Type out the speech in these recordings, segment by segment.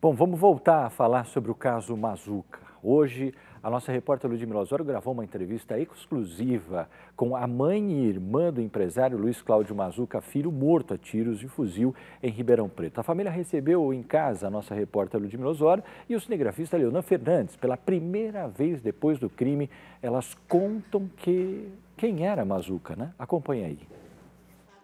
Bom, vamos voltar a falar sobre o caso Mazzuca. Hoje, a nossa repórter Ludmila Osório gravou uma entrevista exclusiva com a mãe e irmã do empresário Luiz Cláudio Mazzuca Filho, morto a tiros de fuzil em Ribeirão Preto. A família recebeu em casa a nossa repórter Ludmila Osório e o cinegrafista Leonan Fernandes. Pela primeira vez depois do crime, elas contam quem era Mazzuca, né? Acompanhe aí.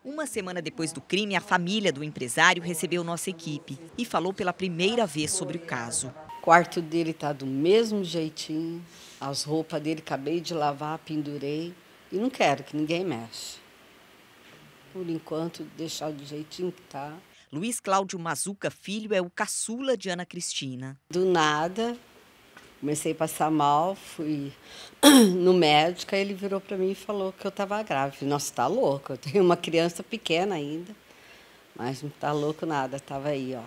Uma semana depois do crime, a família do empresário recebeu nossa equipe e falou pela primeira vez sobre o caso. O quarto dele está do mesmo jeitinho, as roupas dele acabei de lavar, pendurei e não quero que ninguém mexa. Por enquanto, deixar do jeitinho que está. Luiz Cláudio Mazzuca Filho é o caçula de Ana Cristina. Do nada, comecei a passar mal, fui no médico, aí ele virou para mim e falou que eu estava grávida. Nossa, tá louco, eu tenho uma criança pequena ainda, mas não tá louco nada, estava aí, ó.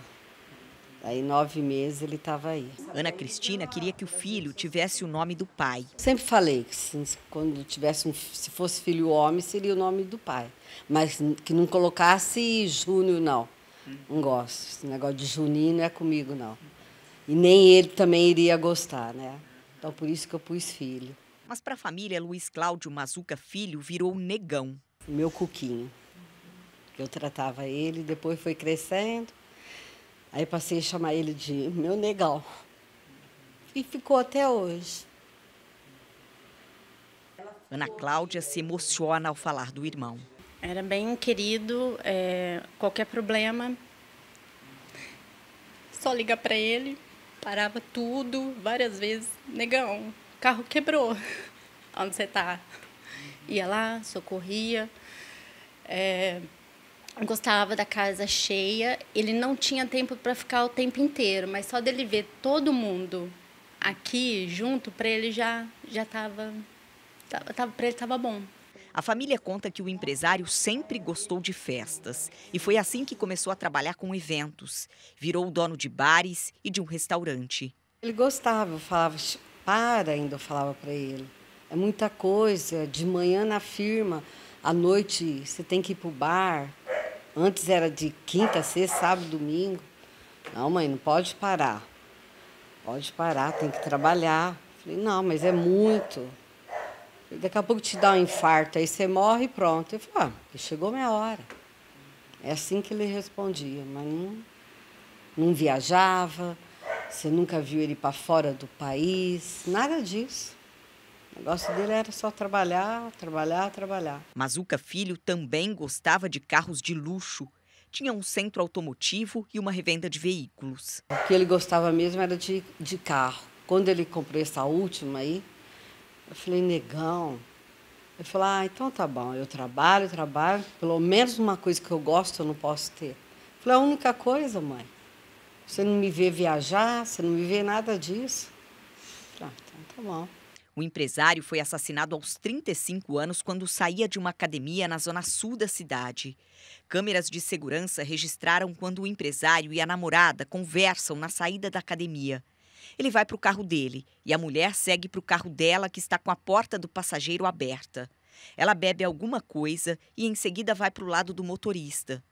Aí 9 meses ele estava aí. Ana Cristina queria que o filho tivesse o nome do pai. Sempre falei que quando tivesse se fosse filho homem, seria o nome do pai. Mas que não colocasse Júnior, não. Não gosto. Esse negócio de Juninho não é comigo, não. E nem ele também iria gostar, né? Então, por isso que eu pus filho. Mas para a família, Luiz Cláudio Mazzuca Filho virou negão. Meu Cuquinho. Eu tratava ele, depois foi crescendo. Aí passei a chamar ele de meu negão. E ficou até hoje. Ana Cláudia se emociona ao falar do irmão. Era bem querido, qualquer problema, só ligar para ele, parava tudo, várias vezes. Negão, o carro quebrou, onde você tá? Ia lá, socorria. Gostava da casa cheia, ele não tinha tempo para ficar o tempo inteiro, mas só dele ver todo mundo aqui junto, para ele já estava para ele estava bom. A família conta que o empresário sempre gostou de festas e foi assim que começou a trabalhar com eventos. Virou o dono de bares e de um restaurante. Ele gostava, eu falava, ainda eu falava para ele. É muita coisa, de manhã na firma, à noite você tem que ir para o bar. Antes era de quinta, sexta, sábado, domingo. Não, mãe, não pode parar. Pode parar, tem que trabalhar. Falei, não, mas é muito. Daqui a pouco te dá um infarto, aí você morre e pronto. Eu falei, chegou minha hora. É assim que ele respondia, mas não viajava, você nunca viu ele para fora do país, nada disso. O negócio dele era só trabalhar, trabalhar, trabalhar. Mazzuca Filho também gostava de carros de luxo. Tinha um centro automotivo e uma revenda de veículos. O que ele gostava mesmo era de carro. Quando ele comprou essa última aí, eu falei, negão. Ele falou, então tá bom, eu trabalho, pelo menos uma coisa que eu gosto eu não posso ter. Eu falei, a única coisa, mãe, você não me vê viajar, você não me vê nada disso. Eu falei, então tá bom. O empresário foi assassinado aos 35 anos quando saía de uma academia na zona sul da cidade. Câmeras de segurança registraram quando o empresário e a namorada conversam na saída da academia. Ele vai para o carro dele e a mulher segue para o carro dela, que está com a porta do passageiro aberta. Ela bebe alguma coisa e em seguida vai para o lado do motorista.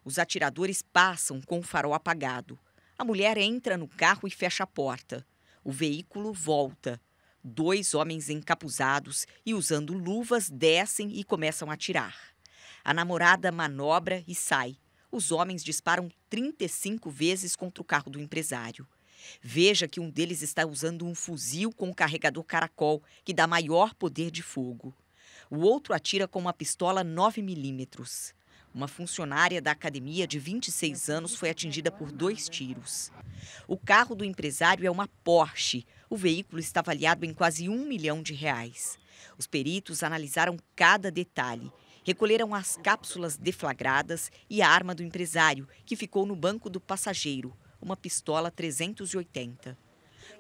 Os atiradores passam com o farol apagado. A mulher entra no carro e fecha a porta. O veículo volta. 2 homens encapuzados e usando luvas descem e começam a atirar. A namorada manobra e sai. Os homens disparam 35 vezes contra o carro do empresário. Veja que um deles está usando um fuzil com carregador caracol, que dá maior poder de fogo. O outro atira com uma pistola 9mm. Uma funcionária da academia de 26 anos foi atingida por 2 tiros. O carro do empresário é uma Porsche. O veículo está avaliado em quase R$1 milhão. Os peritos analisaram cada detalhe. Recolheram as cápsulas deflagradas e a arma do empresário, que ficou no banco do passageiro, uma pistola 380.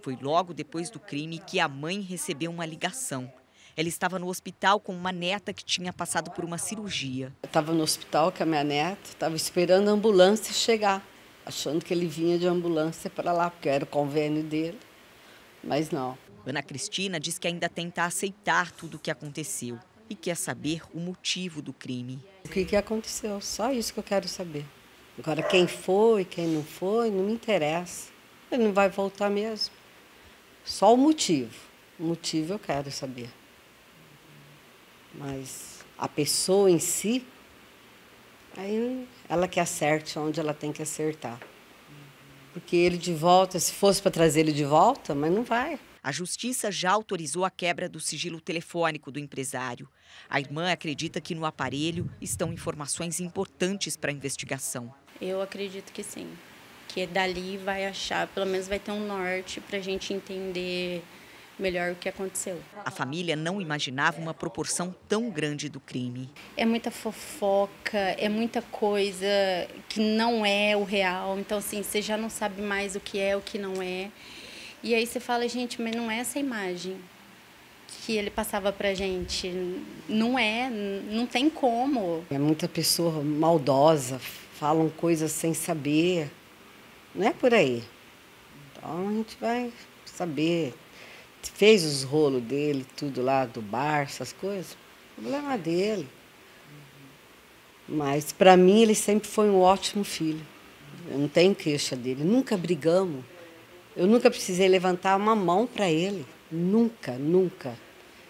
Foi logo depois do crime que a mãe recebeu uma ligação. Ela estava no hospital com uma neta que tinha passado por uma cirurgia. Eu estava no hospital com a minha neta, estava esperando a ambulância chegar, achando que ele vinha de ambulância para lá, porque era o convênio dele, mas não. Ana Cristina diz que ainda tenta aceitar tudo o que aconteceu e quer saber o motivo do crime. O que aconteceu? Só isso que eu quero saber. Agora, quem foi, quem não foi, não me interessa. Ele não vai voltar mesmo. Só o motivo. O motivo eu quero saber. Mas a pessoa em si, aí ela que acerte onde ela tem que acertar. Porque ele de volta, se fosse para trazer ele de volta, mas não vai. A justiça já autorizou a quebra do sigilo telefônico do empresário. A irmã acredita que no aparelho estão informações importantes para a investigação. Eu acredito que sim. Que dali vai achar, pelo menos vai ter um norte para a gente entender melhor o que aconteceu. A família não imaginava uma proporção tão grande do crime. É muita fofoca, é muita coisa que não é o real. Então, assim, você já não sabe mais o que é, o que não é. E aí você fala, gente, mas não é essa imagem que ele passava pra gente. Não é, não tem como. É muita pessoa maldosa, falam coisas sem saber. Não é por aí. Então a gente vai saber. Fez os rolos dele, tudo lá do bar, essas coisas. O problema é dele. Mas para mim ele sempre foi um ótimo filho. Eu não tenho queixa dele. Nunca brigamos. Eu nunca precisei levantar uma mão para ele. Nunca, nunca.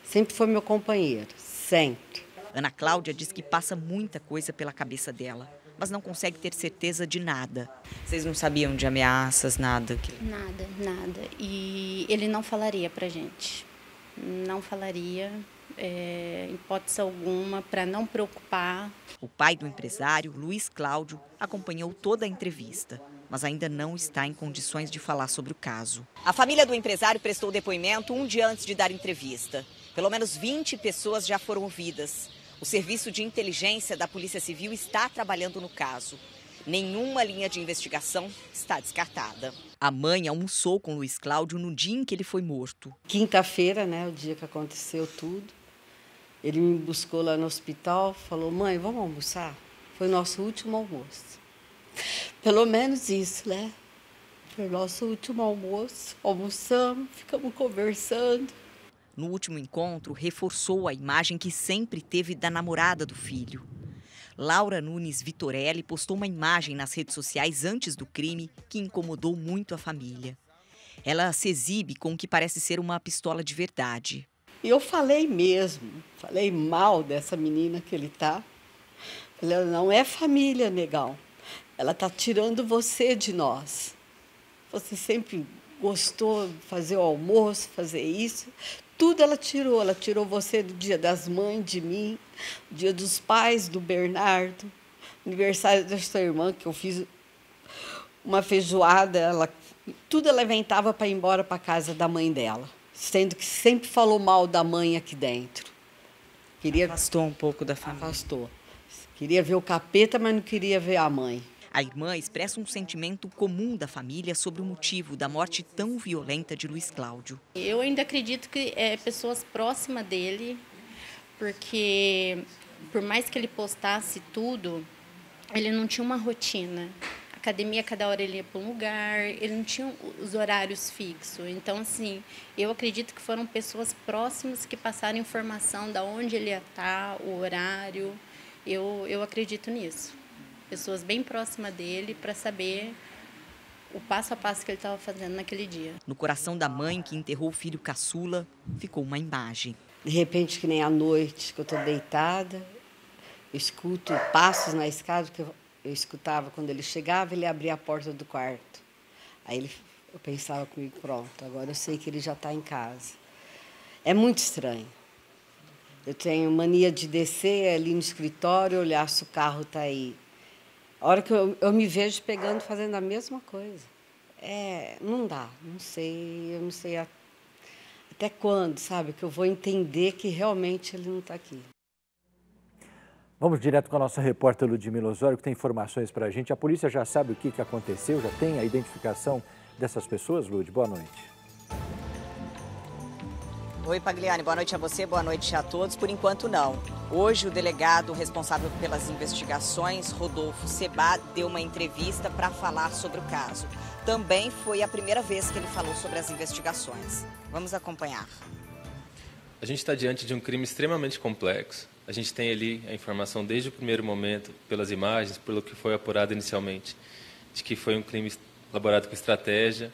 Sempre foi meu companheiro, sempre. Ana Cláudia diz que passa muita coisa pela cabeça dela, mas não consegue ter certeza de nada. Vocês não sabiam de ameaças, nada? Nada, nada. E ele não falaria pra gente. Não falaria, em hipótese alguma, para não preocupar. O pai do empresário, Luiz Cláudio, acompanhou toda a entrevista, mas ainda não está em condições de falar sobre o caso. A família do empresário prestou depoimento um dia antes de dar entrevista. Pelo menos 20 pessoas já foram ouvidas. O serviço de inteligência da Polícia Civil está trabalhando no caso. Nenhuma linha de investigação está descartada. A mãe almoçou com Luiz Cláudio no dia em que ele foi morto. Quinta-feira, né, o dia que aconteceu tudo, ele me buscou lá no hospital, falou, mãe, vamos almoçar? Foi o nosso último almoço. Pelo menos isso, né? Foi o nosso último almoço. Almoçamos, ficamos conversando. No último encontro, reforçou a imagem que sempre teve da namorada do filho. Laura Nunes Vitorelli postou uma imagem nas redes sociais antes do crime que incomodou muito a família. Ela se exibe com o que parece ser uma pistola de verdade. E eu falei mesmo, falei mal dessa menina que ele tá. Ela não é família, negão. Ela tá tirando você de nós. Você sempre gostou de fazer o almoço, fazer isso. Tudo ela tirou você do dia das mães, de mim, dia dos pais, do Bernardo, aniversário da sua irmã, que eu fiz uma feijoada, tudo ela inventava para ir embora para a casa da mãe dela, sendo que sempre falou mal da mãe aqui dentro. Afastou um pouco da família. Afastou. Queria ver o capeta, mas não queria ver a mãe. A irmã expressa um sentimento comum da família sobre o motivo da morte tão violenta de Luiz Cláudio. Eu ainda acredito que pessoas próximas dele, porque por mais que ele postasse tudo, ele não tinha uma rotina. Academia, cada hora ele ia para um lugar, ele não tinha os horários fixos. Então, assim, eu acredito que foram pessoas próximas que passaram informação de onde ele ia estar, o horário. Eu acredito nisso. Pessoas bem próximas dele para saber o passo a passo que ele estava fazendo naquele dia. No coração da mãe que enterrou o filho caçula, ficou uma imagem. De repente, que nem à noite, que eu estou deitada, eu escuto passos na escada, que eu escutava quando ele chegava, ele abria a porta do quarto. Aí eu pensava comigo, pronto, agora eu sei que ele já está em casa. É muito estranho. Eu tenho mania de descer ali no escritório, olhar se o carro está aí. A hora que eu me vejo pegando, fazendo a mesma coisa. Não dá, não sei, eu não sei até quando, sabe, que eu vou entender que realmente ele não está aqui. Vamos direto com a nossa repórter Ludmila Osório, que tem informações para a gente. A polícia já sabe o que aconteceu, já tem a identificação dessas pessoas, Lud? Boa noite. Oi, Pagliani, boa noite a você, boa noite a todos. Por enquanto, não. Hoje, o delegado responsável pelas investigações, Rodolfo Sebá, deu uma entrevista para falar sobre o caso. Também foi a primeira vez que ele falou sobre as investigações. Vamos acompanhar. A gente está diante de um crime extremamente complexo. A gente tem ali a informação desde o primeiro momento, pelas imagens, pelo que foi apurado inicialmente, de que foi um crime elaborado com estratégia,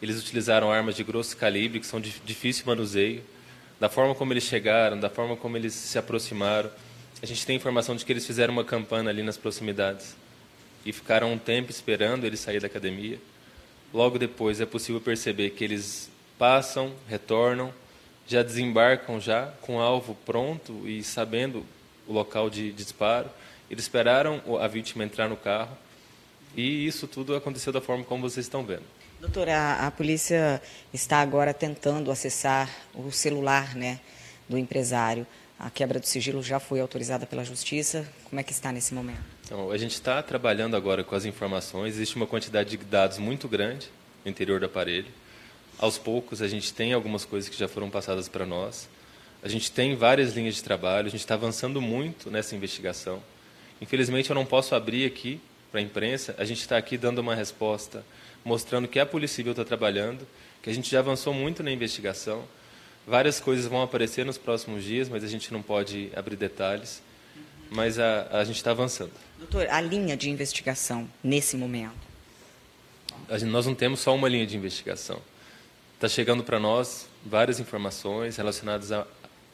Eles utilizaram armas de grosso calibre, que são de difícil manuseio. Da forma como eles chegaram, da forma como eles se aproximaram, a gente tem informação de que eles fizeram uma campana ali nas proximidades e ficaram um tempo esperando ele sair da academia. Logo depois é possível perceber que eles passam, retornam, já desembarcam já com o alvo pronto e sabendo o local de disparo. Eles esperaram a vítima entrar no carro e isso tudo aconteceu da forma como vocês estão vendo. Doutora, a polícia está agora tentando acessar o celular, né, do empresário. A quebra do sigilo já foi autorizada pela Justiça. Como é que está nesse momento? Então, a gente está trabalhando agora com as informações. Existe uma quantidade de dados muito grande no interior do aparelho. Aos poucos, a gente tem algumas coisas que já foram passadas para nós. A gente tem várias linhas de trabalho. A gente está avançando muito nessa investigação. Infelizmente, eu não posso abrir aqui para a imprensa. A gente está aqui dando uma resposta, mostrando que a Polícia Civil está trabalhando, que a gente já avançou muito na investigação. Várias coisas vão aparecer nos próximos dias, mas a gente não pode abrir detalhes. Mas a gente está avançando. Doutor, a linha de investigação nesse momento? Nós não temos só uma linha de investigação. Está chegando para nós várias informações relacionadas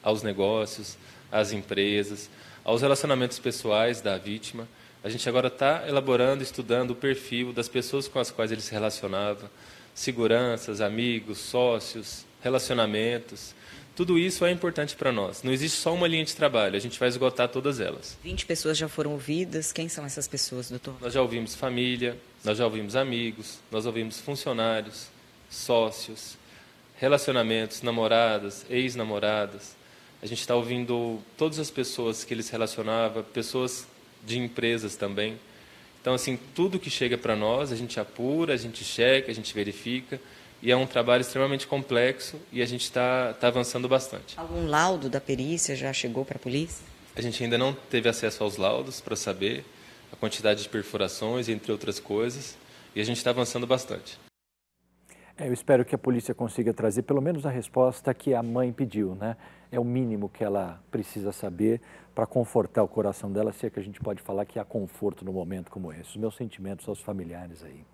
aos negócios, às empresas, aos relacionamentos pessoais da vítima. A gente agora está elaborando, estudando o perfil das pessoas com as quais ele se relacionava, seguranças, amigos, sócios, relacionamentos. Tudo isso é importante para nós. Não existe só uma linha de trabalho, a gente vai esgotar todas elas. 20 pessoas já foram ouvidas. Quem são essas pessoas, doutor? Nós já ouvimos família, nós já ouvimos amigos, nós ouvimos funcionários, sócios, relacionamentos, namoradas, ex-namoradas. A gente está ouvindo todas as pessoas que ele se relacionava, pessoas de empresas também. Então, assim, tudo que chega para nós, a gente apura, a gente checa, a gente verifica, e é um trabalho extremamente complexo e a gente está avançando bastante. Algum laudo da perícia já chegou para a polícia? A gente ainda não teve acesso aos laudos para saber a quantidade de perfurações, entre outras coisas, e a gente está avançando bastante. Eu espero que a polícia consiga trazer pelo menos a resposta que a mãe pediu, né? É o mínimo que ela precisa saber para confortar o coração dela, se é que a gente pode falar que há conforto num momento como esse. Os meus sentimentos aos familiares aí.